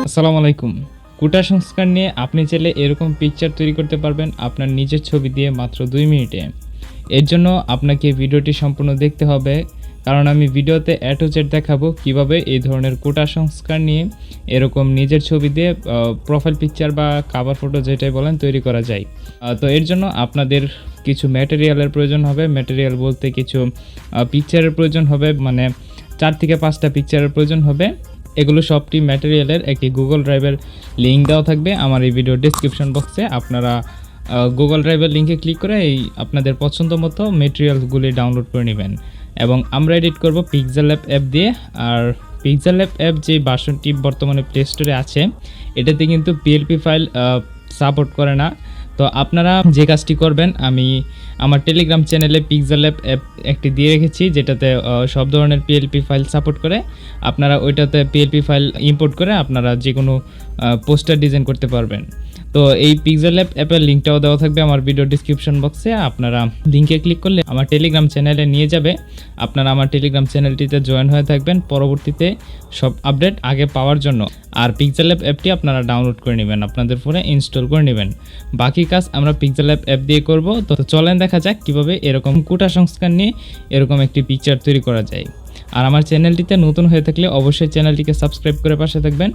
আসসালামু আলাইকুম। কুটা সংস্কার নিয়ে আপনি চাইলে এরকম পিকচার তৈরি করতে পারবেন আপনার নিজের ছবি দিয়ে মাত্র 2 মিনিটে। এর জন্য আপনাকে ভিডিওটি সম্পূর্ণ দেখতে হবে, কারণ আমি ভিডিওতে A to Z দেখাবো কিভাবে এই ধরনের কুটা সংস্কার নিয়ে এরকম নিজের ছবি দিয়ে প্রোফাইল পিকচার বা কভার ফটো যেটাই বলেন তৈরি করা যায়। তো এর জন্য আপনাদের কিছু ম্যাটেরিয়ালের প্রয়োজন হবে। ম্যাটেরিয়াল বলতে কিছু পিকচারের প্রয়োজন হবে, মানে 4 থেকে 5টা পিকচারের প্রয়োজন হবে। এগুলো সবটি ম্যাটেরিয়ালের একটি গুগল ড্রাইভের লিঙ্ক দেওয়া থাকবে আমার এই ভিডিও ডেসক্রিপশন বক্সে। আপনারা গুগল ড্রাইভের লিঙ্কে ক্লিক করে এই আপনাদের পছন্দ মতো মেটেরিয়ালগুলি ডাউনলোড করে নেবেন। এবং আমরা এডিট করব পিক্সেল ল্যাব অ্যাপ দিয়ে। আর পিক্সেল ল্যাব অ্যাপ যে ভার্সনটি বর্তমানে প্লে স্টোরে আছে, এটাতে কিন্তু পিএলপি ফাইল সাপোর্ট করে না। তো আপনারা যে কাজটি করবেন, আমি আমার টেলিগ্রাম চ্যানেলে পিক্সেল ল্যাব অ্যাপ একটি দিয়ে রেখেছি যেটাতে সব ধরনের পিএলপি ফাইল সাপোর্ট করে। আপনারা ওইটাতে পিএলপি ফাইল ইম্পোর্ট করে আপনারা যে কোনো পোস্টার ডিজাইন করতে পারবেন। তো এই পিক্সেল ল্যাব অ্যাপের লিঙ্কটাও দেওয়া থাকবে আমার ভিডিও ডিসক্রিপশন বক্সে। আপনারা লিঙ্কে ক্লিক করলে আমার টেলিগ্রাম চ্যানেলে নিয়ে যাবে। আপনারা আমার টেলিগ্রাম চ্যানেলটিতে জয়েন হয়ে থাকবেন পরবর্তীতে সব আপডেট আগে পাওয়ার জন্য। আর পিক্সেল ল্যাব অ্যাপটি আপনারা ডাউনলোড করে নেবেন, আপনাদের ফোনে ইনস্টল করে নেবেন। বাকি কাজ আমরা পিক্সেল ল্যাব অ্যাপ দিয়ে করব। তো চলেন দেখা যাক কীভাবে এরকম কুটা সংস্কার নিয়ে এরকম একটি পিকচার তৈরি করা যায়। আর আমার চ্যানেলটিতে নতুন হয়ে থাকলে অবশ্যই চ্যানেলটিকে সাবস্ক্রাইব করে পাশে থাকবেন,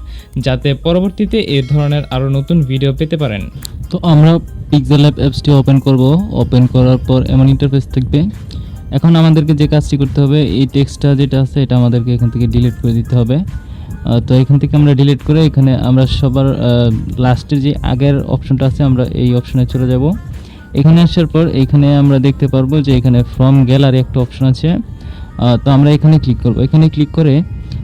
যাতে পরবর্তীতে এই ধরনের আরও নতুন ভিডিও পেতে পারেন। তো আমরা পিক্সেল ল্যাব অ্যাপসটি ওপেন করব। ওপেন করার পর এমন ইন্টারফেস থাকবে। এখন আমাদেরকে যে কাজটি করতে হবে, এই টেক্সটটা যেটা আছে এটা আমাদেরকে এখান থেকে ডিলিট করে দিতে হবে। তো এখান থেকে আমরা ডিলিট করে এখানে আমরা সবার লাস্টের যে আগের অপশনটা আছে আমরা এই অপশনে চলে যাব। এখানে আসার পর এখানে আমরা দেখতে পারবো যে এখানে ফ্রম গ্যালারি একটা অপশন আছে। তো আমরা এখানে ক্লিক করব। এখানে ক্লিক করে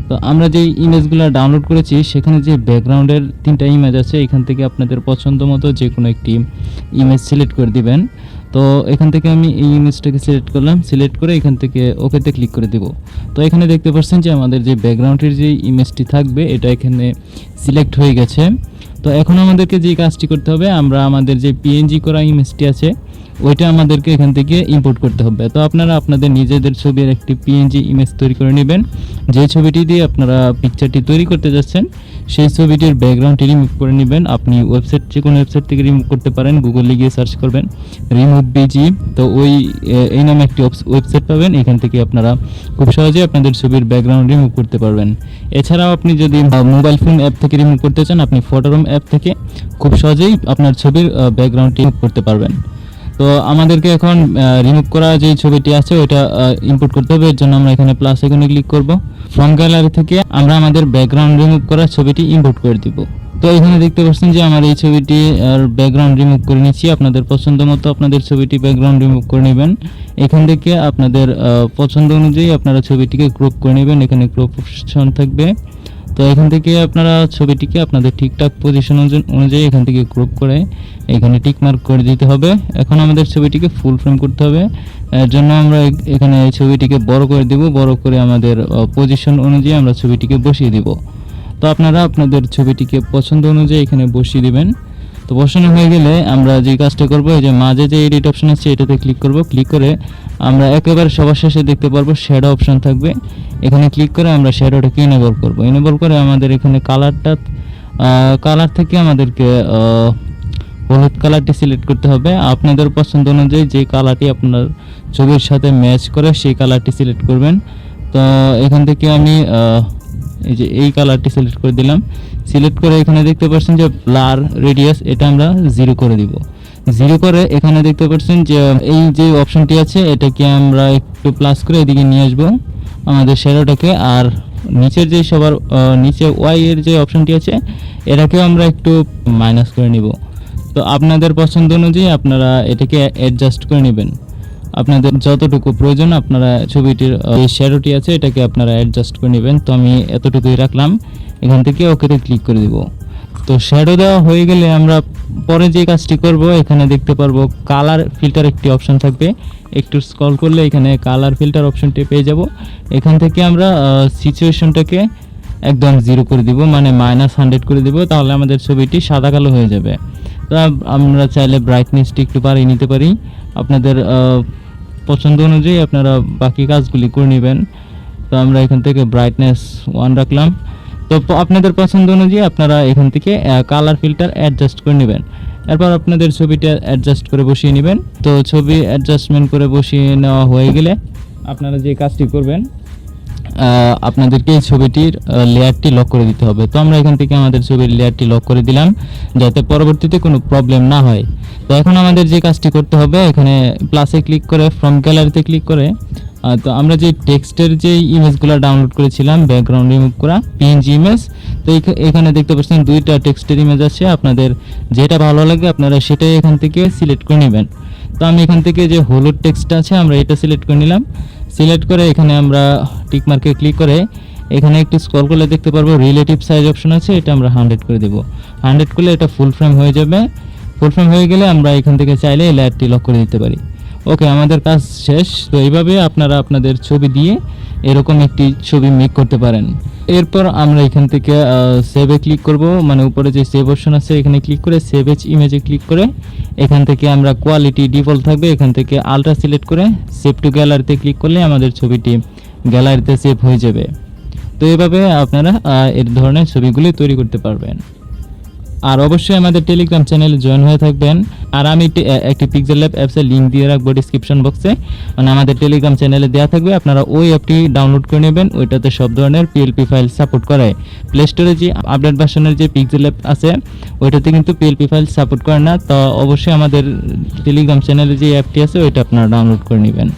তো আমরা যে ইমেজগুলো ডাউনলোড করেছি সেখানে যে ব্যাকগ্রাউন্ডের 3টা ইমেজ আছে, এখান থেকে আপনাদের পছন্দ মতো যে কোনো একটি ইমেজ সিলেক্ট করে দিবেন। তো এখান থেকে আমি এই ইমেজটাকে সিলেক্ট করলাম। সিলেক্ট করে এখান থেকে ওকেতে ক্লিক করে দেব। তো এখানে দেখতে পাচ্ছেন যে আমাদের যে ব্যাকগ্রাউন্ডের যে ইমেজটি থাকবে এটা এখানে সিলেক্ট হয়ে গেছে। তো এখন আমাদেরকে যে কাজটি করতে হবে, আমরা আমাদের যে পিএনজি করা ইমেজটি আছে ওইটা আমাদেরকে এখান থেকে ইম্পোর্ট করতে হবে। তো আপনারা আপনাদের নিজেদের ছবির একটি পিএনজি ইমেজ তৈরি করে নেবেন। যে ছবিটি দিয়ে আপনারা পিকচারটি তৈরি করতে যাচ্ছেন সেই ছবিটির ব্যাকগ্রাউন্ডটি রিমুভ করে নেবেন। আপনি যে কোনো ওয়েবসাইট থেকে রিমুভ করতে পারেন। গুগলে গিয়ে সার্চ করবেন রিমুভ বিজি, তো এই নামে একটি ওয়েবসাইট পাবেন। এখান থেকে আপনারা খুব সহজেই আপনাদের ছবির ব্যাকগ্রাউন্ড রিমুভ করতে পারবেন। এছাড়াও আপনি যদি মোবাইল ফোন অ্যাপ থেকে রিমুভ করতে চান, আপনি ফটোরুম অ্যাপ থেকে খুব সহজেই আপনার ছবির ব্যাকগ্রাউন্ডটি রিমুভ করতে পারবেন। তো আমাদেরকে এখন রিমুভ করা যে ছবিটি আছে ওটা ইম্পোর্ট করতে হবে। এর জন্য আমরা এখানে প্লাস আইকনে ক্লিক করব। ফ্রম গ্যালারি থেকে আমরা আমাদের ব্যাকগ্রাউন্ড রিমুভ করা ছবিটি ইম্পোর্ট করে দিব। তো এখানে দেখতে পাচ্ছেন যে আমার এই ছবিটি আর ব্যাকগ্রাউন্ড রিমুভ করে নিচ্ছি। আপনাদের পছন্দ মতো আপনাদের ছবিটি ব্যাকগ্রাউন্ড রিমুভ করে নেবেন। এখান থেকে আপনাদের পছন্দ অনুযায়ী আপনারা ছবিটিকে ক্রপ করে নেবেন। এখানে ক্রপ অপশন থাকবে। তো এখান থেকে আপনারা ছবিটিকে আপনাদের ঠিকঠাক পজিশন অনুযায়ী এখান থেকে ক্রপ করে এখানে টিক মার্ক করে দিতে হবে। এখন আমাদের ছবিটিকে ফুল ফ্রেম করতে হবে। এর জন্য আমরা এখানে ছবিটিকে বড় করে দেব। বড় করে আমাদের পজিশন অনুযায়ী আমরা ছবিটিকে বসিয়ে দিব। তো আপনারা আপনাদের ছবিটিকে পছন্দ অনুযায়ী এখানে বসিয়ে দিবেন। তো বসানো হয়ে গেলে আমরা যে কাজটা করব, এই যে মাঝে যে এডিট অপশন আছে এটাতে ক্লিক করব। ক্লিক করে আমরা একেবারে সবার শেষে দেখতে পারবো শ্যাডো অপশন থাকবে। এখানে ক্লিক করে আমরা শ্যাডোটাকে ইনেবল করব। ইনেবল করে আমাদের এখানে কালার থেকে আমাদেরকে হলুদ কালারটি সিলেক্ট করতে হবে। আপনাদের পছন্দ অনুযায়ী যে কালারটি আপনার ছবির সাথে ম্যাচ করে সেই কালারটি সিলেক্ট করবেন। তো এখান থেকে আমি এই যে এই কালারটি সিলেক্ট করে দিলাম। সিলেক্ট করে এখানে দেখতে পাচ্ছেন যে ব্লার রেডিয়াস এটা আমরা 0 করে দিব। 0 করে এখানে দেখতে পাচ্ছেন যে এই যে অপশনটি আছে এটাকে আমরা একটু প্লাস করে এদিকে নিয়ে আসবো আমাদের শ্যাডোটাকে। আর নিচের যে সবার নিচে ওয়াই এর যে অপশনটি আছে এটাকেও আমরা একটু মাইনাস করে নিব। তো আপনাদের পছন্দ অনুযায়ী আপনারা এটাকে অ্যাডজাস্ট করে নেবেন। আপনাদের যতটুকু প্রয়োজন আপনারা ছবিটির যে শ্যাডোটি আছে এটাকে আপনারা অ্যাডজাস্ট করে নেবেন। তো আমি এতটুকুই রাখলাম। এখান থেকে ওকেতে ক্লিক করে দিব। তো শ্যাডো দেওয়া হয়ে গেলে আমরা পরে যে কাজটি করব, এখানে দেখতে পারবো কালার ফিল্টার একটি অপশন থাকবে। একটু স্ক্রল করলে এখানে কালার ফিল্টার অপশনটি পেয়ে যাব। এখান থেকে আমরা সিচুয়েশনটাকে একদম 0 করে দিব, মানে -100 করে দিব। তাহলে আমাদের ছবিটি সাদা কালো হয়ে যাবে। তো আমরা চাইলে ব্রাইটনেসটি একটু বাড়িয়ে নিতে পারি। আপনাদের পছন্দ অনুযায়ী আপনারা বাকি কাজগুলি করে নেবেন। তো আমরা এখান থেকে ব্রাইটনেস 1 রাখলাম। তো আপনাদের পছন্দ অনুযায়ী আপনারা এখান থেকে কালার ফিল্টার অ্যাডজাস্ট করে নেবেন। এরপর আপনাদের ছবিটা অ্যাডজাস্ট করে বসিয়ে নেবেন। তো ছবি অ্যাডজাস্টমেন্ট করে বসিয়ে নেওয়া হয়ে গেলে আপনারা যে কাজটি করবেন, আপনাদেরকে এই ছবিটির লেয়ারটি লক করে দিতে হবে। তো আমরা এখান থেকে আমাদের ছবির লেয়ারটি লক করে দিলাম, যাতে পরবর্তীতে কোনো প্রবলেম না হয়। তো এখন আমাদের যে কাজটি করতে হবে, এখানে প্লাসে ক্লিক করে ফ্রম গ্যালারিতে ক্লিক করে তো আমরা যে টেক্সটের যে ইমেজগুলো ডাউনলোড করেছিলাম ব্যাকগ্রাউন্ড রিমুভ করা পিএনজি ইমেজ, তো এখানে দেখতে পাচ্ছেন দুইটা টেক্সটের ইমেজ আছে। আপনাদের যেটা ভালো লাগে আপনারা সেটাই এখান থেকে সিলেক্ট করে নেবেন। তো আমি এখান থেকে যে হলুদ টেক্সট আছে আমরা এটা সিলেক্ট করে নিলাম। সিলেক্ট করে এখানে আমরা টিক মার্কে ক্লিক করে এখানে একটু স্ক্রল করলে দেখতে পারবো রিলেটিভ সাইজ অপশন আছে, এটা আমরা 100 করে দেব। 100 করলে এটা ফুল ফ্রেম হয়ে যাবে। ফুল ফ্রেম হয়ে গেলে আমরা এখান থেকে চাইলে এই লেয়ারটি লক করে দিতে পারি। ওকে, আমাদের কাজ শেষ। তো এইভাবে আপনারা আপনাদের ছবি দিয়ে এরকম একটি ছবি মেক করতে পারেন। এরপর আমরা এখান থেকে সেভে ক্লিক করব, মানে উপরে যে সেভ অপশন আছে এখানে ক্লিক করে সেভ এজ ইমেজে ক্লিক করে এখান থেকে আমরা কোয়ালিটি ডিফল্ট থাকবে, এখান থেকে আলট্রা সিলেক্ট করে সেভ টু গ্যালারিতে ক্লিক করলে আমাদের ছবিটি গ্যালারিতে সেভ হয়ে যাবে। তো এইভাবে আপনারা এর ধরনের ছবিগুলি তৈরি করতে পারবেন। আর অবশ্যই আমাদের টেলিগ্রাম চ্যানেলে জয়েন হয়ে থাকবেন। আর আমি একটি পিক্সেল ল্যাব অ্যাপসের লিঙ্ক দিয়ে রাখবো ডিসক্রিপশন বক্সে, মানে আমাদের টেলিগ্রাম চ্যানেলে দেওয়া থাকবে। আপনারা ওই অ্যাপটি ডাউনলোড করে নেবেন, ওইটাতে সব ধরনের পিএলপি ফাইল সাপোর্ট করে। প্লে স্টোরে যে আপডেট ভার্সনের যে পিক্সেল ল্যাব আছে ওইটাতে কিন্তু পিএলপি ফাইল সাপোর্ট করে না। তো অবশ্যই আমাদের টেলিগ্রাম চ্যানেলে যে অ্যাপটি আছে ওইটা আপনারা ডাউনলোড করে নেবেন।